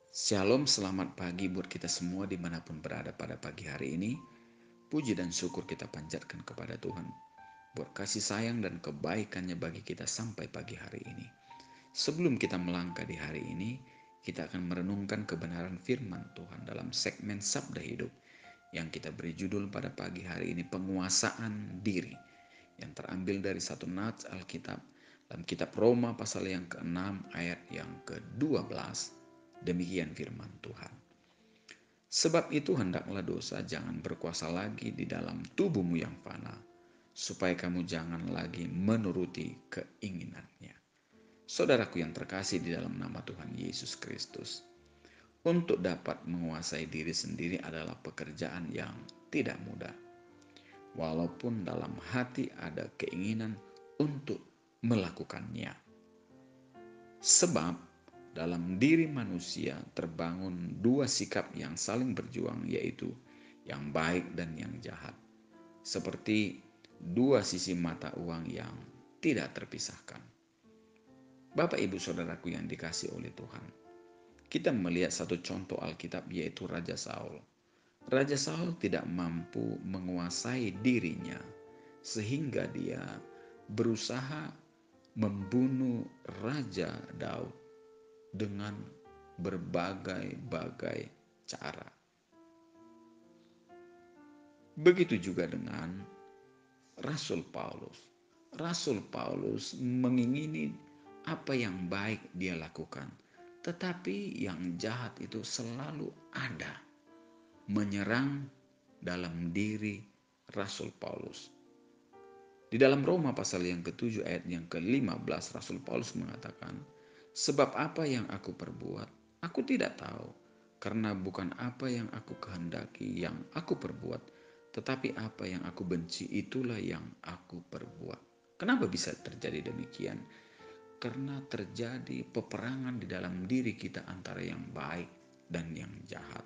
Shalom, selamat pagi buat kita semua dimanapun berada pada pagi hari ini. Puji dan syukur kita panjatkan kepada Tuhan buat kasih sayang dan kebaikannya bagi kita sampai pagi hari ini. Sebelum kita melangkah di hari ini, kita akan merenungkan kebenaran firman Tuhan dalam segmen Sabda Hidup yang kita beri judul pada pagi hari ini, penguasaan diri, yang terambil dari satu nats Alkitab dalam kitab Roma pasal yang ke-6 ayat yang ke-12. Demikian firman Tuhan. Sebab itu hendaklah dosa jangan berkuasa lagi di dalam tubuhmu yang fana, supaya kamu jangan lagi menuruti keinginannya. Saudaraku yang terkasih di dalam nama Tuhan Yesus Kristus, untuk dapat menguasai diri sendiri adalah pekerjaan yang tidak mudah. Walaupun dalam hati ada keinginan untuk melakukannya. Sebab dalam diri manusia terbangun dua sikap yang saling berjuang, yaitu yang baik dan yang jahat. Seperti dua sisi mata uang yang tidak terpisahkan. Bapak, Ibu, Saudaraku yang dikasih oleh Tuhan, kita melihat satu contoh Alkitab, yaitu Raja Saul. Raja Saul tidak mampu menguasai dirinya sehingga dia berusaha membunuh Raja Daud dengan berbagai-bagai cara. Begitu juga dengan Rasul Paulus. Rasul Paulus mengingini apa yang baik dia lakukan, tetapi yang jahat itu selalu ada menyerang dalam diri Rasul Paulus. Di dalam Roma pasal yang ke-7 ayat yang ke-15, Rasul Paulus mengatakan, sebab apa yang aku perbuat, aku tidak tahu, karena bukan apa yang aku kehendaki yang aku perbuat, tetapi apa yang aku benci itulah yang aku perbuat. Kenapa bisa terjadi demikian? Karena terjadi peperangan di dalam diri kita antara yang baik dan yang jahat.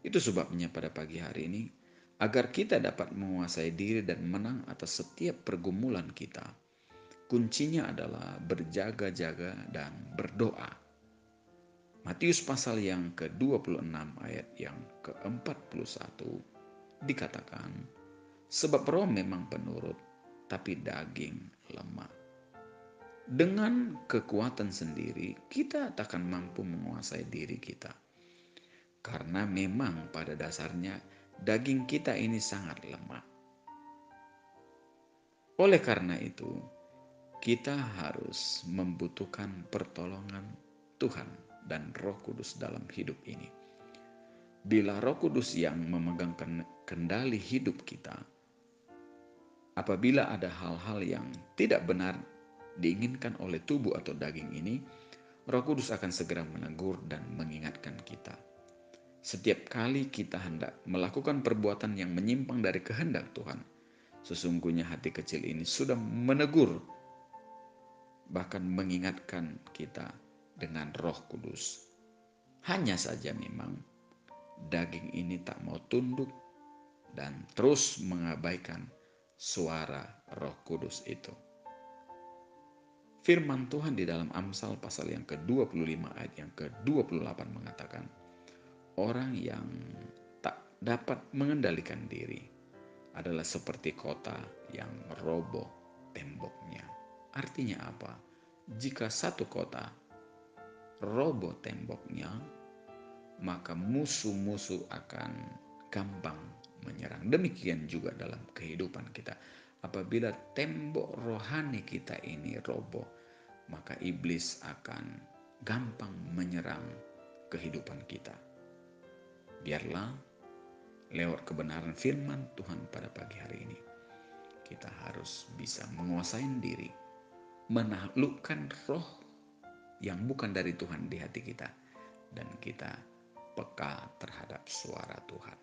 Itu sebabnya pada pagi hari ini, agar kita dapat menguasai diri dan menang atas setiap pergumulan kita, kuncinya adalah berjaga-jaga dan berdoa. Matius pasal yang ke-26 ayat yang ke-41 dikatakan, sebab roh memang penurut, tapi daging lemah. Dengan kekuatan sendiri, kita takkan mampu menguasai diri kita. Karena memang pada dasarnya daging kita ini sangat lemah. Oleh karena itu, kita harus membutuhkan pertolongan Tuhan dan Roh Kudus dalam hidup ini. Bila Roh Kudus yang memegang kendali hidup kita, apabila ada hal-hal yang tidak benar diinginkan oleh tubuh atau daging ini, Roh Kudus akan segera menegur dan mengingatkan kita. Setiap kali kita hendak melakukan perbuatan yang menyimpang dari kehendak Tuhan, sesungguhnya hati kecil ini sudah menegur, bahkan mengingatkan kita dengan Roh Kudus. Hanya saja memang daging ini tak mau tunduk dan terus mengabaikan suara Roh Kudus itu. Firman Tuhan di dalam Amsal pasal yang ke-25 ayat yang ke-28 mengatakan, orang yang tak dapat mengendalikan diri adalah seperti kota yang roboh temboknya. Artinya apa? Jika satu kota roboh temboknya, maka musuh-musuh akan gampang menyerang. Demikian juga dalam kehidupan kita. Apabila tembok rohani kita ini roboh, maka iblis akan gampang menyerang kehidupan kita. Biarlah lewat kebenaran firman Tuhan pada pagi hari ini, kita harus bisa menguasai diri, menaklukkan roh yang bukan dari Tuhan di hati kita, dan kita peka terhadap suara Tuhan.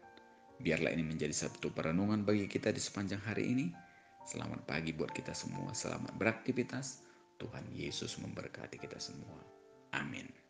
Biarlah ini menjadi satu perenungan bagi kita di sepanjang hari ini. Selamat pagi buat kita semua, selamat beraktivitas. Tuhan Yesus memberkati kita semua. Amin.